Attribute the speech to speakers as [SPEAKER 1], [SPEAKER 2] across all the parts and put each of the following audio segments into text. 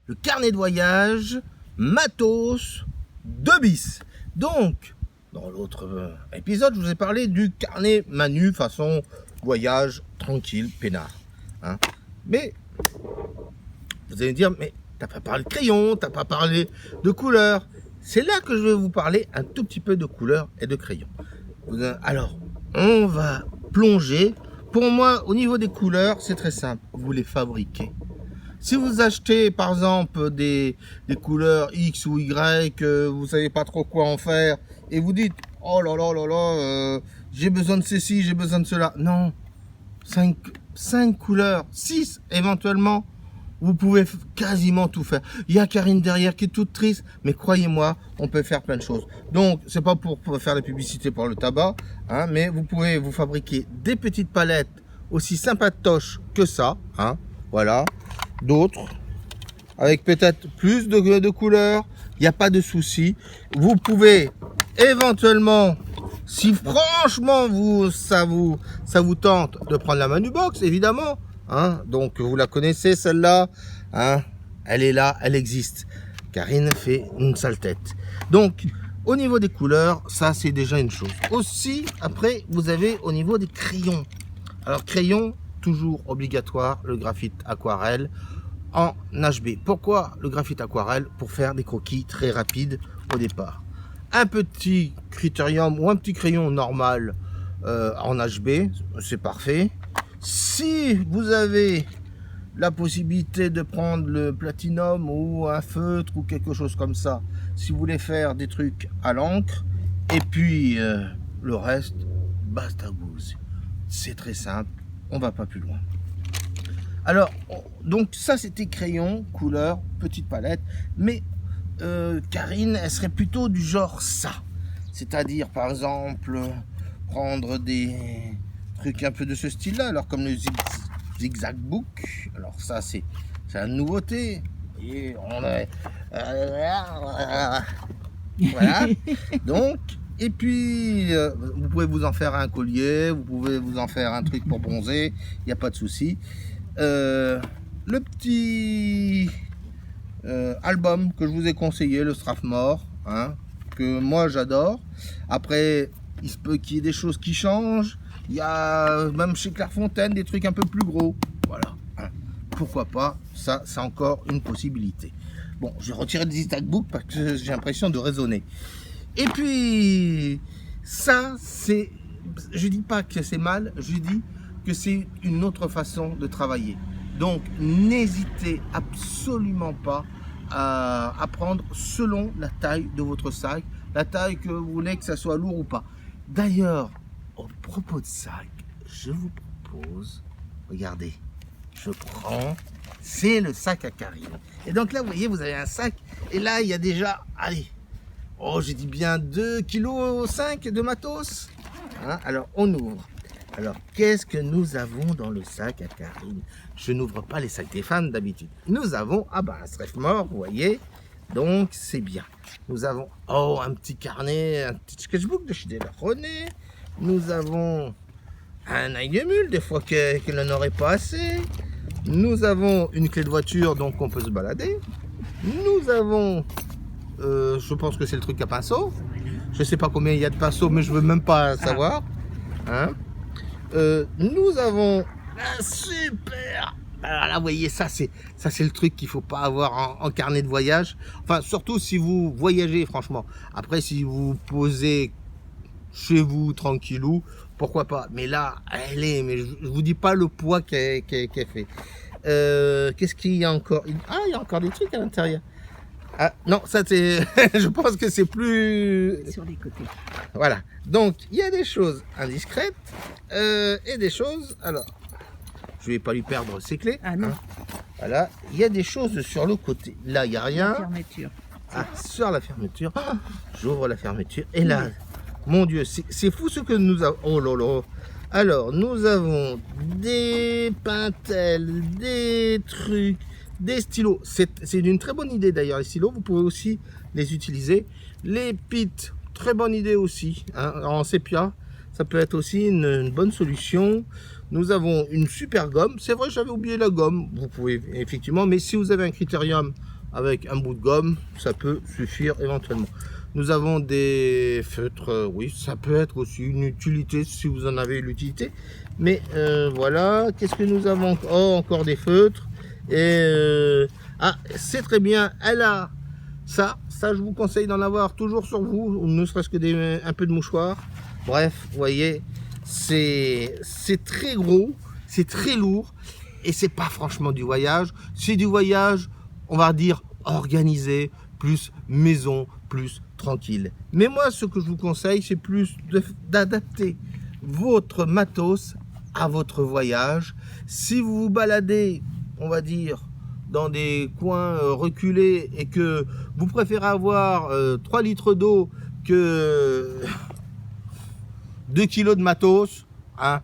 [SPEAKER 1] le carnet de voyage Matos 2 bis. Donc, dans l'autre épisode, je vous ai parlé du carnet Manu façon voyage tranquille, peinard. Hein. Mais, vous allez me dire, mais t'as pas parlé de crayon, t'as pas parlé de couleur. C'est là que je vais vous parler un tout petit peu de couleur et de crayon. Alors, on va plonger. Pour moi, au niveau des couleurs, c'est très simple. Vous les fabriquez. Si vous achetez, par exemple, des couleurs X ou Y, vous savez pas trop quoi en faire, et vous dites, oh là là là là, j'ai besoin de ceci, j'ai besoin de cela. Non, 5 couleurs, 6 éventuellement, vous pouvez quasiment tout faire. Il y a Karine derrière qui est toute triste, mais croyez-moi, on peut faire plein de choses. Donc, c'est pas pour faire la publicité pour le tabac, hein, mais vous pouvez vous fabriquer des petites palettes aussi sympatoches que ça, hein, voilà. D'autres, avec peut-être plus de couleurs, il n'y a pas de souci. Vous pouvez éventuellement, si franchement ça vous tente, de prendre la Manu Box, évidemment. Hein, donc vous la connaissez celle-là, hein, elle est là, elle existe. Karine fait une sale tête. Donc au niveau des couleurs, ça c'est déjà une chose. Aussi, après, vous avez au niveau des crayons. Alors crayon, toujours obligatoire, le graphite aquarelle en HB. Pourquoi le graphite aquarelle? Pour faire des croquis très rapides au départ. Un petit critérium ou un petit crayon normal en HB, c'est parfait. Si vous avez la possibilité de prendre le platinum ou un feutre ou quelque chose comme ça, si vous voulez faire des trucs à l'encre, et puis le reste, basta goose. C'est très simple, on va pas plus loin. Alors, donc ça c'était crayon, couleur, petite palette, mais Karine, elle serait plutôt du genre ça. C'est-à-dire, par exemple, prendre des trucs un peu de ce style-là, alors comme le Zigzag Book. Alors ça, c'est une nouveauté. Et on a... Voilà. Donc, et puis, vous pouvez vous en faire un collier, vous pouvez vous en faire un truc pour bronzer, il n'y a pas de souci. Le petit album que je vous ai conseillé, le Strathmore, hein, que moi j'adore. Après, il se peut qu'il y ait des choses qui changent. Il y a même chez Clairefontaine des trucs un peu plus gros. Voilà. Hein. Pourquoi pas? Ça, c'est encore une possibilité. Bon, je vais retirer le Zigzag Book parce que j'ai l'impression de raisonner. Et puis, ça, c'est... Je dis pas que c'est mal, je dis que c'est une autre façon de travailler. Donc, n'hésitez absolument pas à prendre selon la taille de votre sac, la taille que vous voulez que ça soit lourd ou pas. D'ailleurs, au propos de sac, je vous propose, regardez, je prends, c'est le sac à Karine. Et donc là, vous voyez, vous avez un sac, et là, il y a déjà, allez, oh, j'ai dit bien 2,5 kg de matos. Hein, alors, on ouvre. Alors, qu'est-ce que nous avons dans le sac à Karine? Je n'ouvre pas les sacs des fans d'habitude. Nous avons, un Strathmore, vous voyez, donc c'est bien. Nous avons, oh, un petit carnet, un petit sketchbook de chez René. Nous avons un ail de mule, des fois qu'elle n'en aurait pas assez. Nous avons une clé de voiture, donc on peut se balader. Nous avons, je pense que c'est le truc à pinceau. Je ne sais pas combien il y a de pinceaux, mais je ne veux même pas savoir. Hein. Nous avons un super... Alors là, vous voyez, ça c'est le truc qu'il ne faut pas avoir en carnet de voyage. Enfin, surtout si vous voyagez, franchement. Après, si vous posez chez vous, tranquillou, pourquoi pas. Mais là, elle est... Mais je vous dis pas le poids qu'elle fait. Qu'est-ce qu'il y a encore? Ah, il y a encore des trucs à l'intérieur. Ah, non, ça c'est... je pense que c'est plus...
[SPEAKER 2] Sur les côtés.
[SPEAKER 1] Voilà. Donc, il y a des choses indiscrètes et des choses... Alors, je vais pas lui perdre ses clés.
[SPEAKER 2] Ah non.
[SPEAKER 1] Hein. Voilà. Il y a des choses sur le côté. Là, il n'y a rien.
[SPEAKER 2] La fermeture.
[SPEAKER 1] Ah, sur la fermeture. Ah, j'ouvre la fermeture. Et là, mon Dieu, c'est fou ce que nous avons... Oh là là. Alors, nous avons des pintels, des trucs... Des stylos, c'est une très bonne idée d'ailleurs les stylos, vous pouvez aussi les utiliser. Les pits, très bonne idée aussi, hein, en sépia, ça peut être aussi une bonne solution. Nous avons une super gomme. C'est vrai, j'avais oublié la gomme. Vous pouvez effectivement, mais si vous avez un critérium avec un bout de gomme, ça peut suffire éventuellement. Nous avons des feutres, oui, ça peut être aussi une utilité si vous en avez l'utilité. Mais voilà, qu'est-ce que nous avons? Oh, encore des feutres. Et ah, c'est très bien, elle a ça, je vous conseille d'en avoir toujours sur vous, ou ne serait-ce que un peu de mouchoir. Bref, vous voyez, c'est très gros, c'est très lourd, et c'est pas franchement du voyage, c'est du voyage, on va dire, organisé, plus maison, plus tranquille. Mais moi, ce que je vous conseille, c'est plus d'adapter votre matos à votre voyage. Si vous vous baladez, on va dire, dans des coins reculés et que vous préférez avoir 3 litres d'eau que 2 kilos de matos, hein,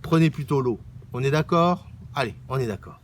[SPEAKER 1] prenez plutôt l'eau. On est d'accord? Allez, on est d'accord.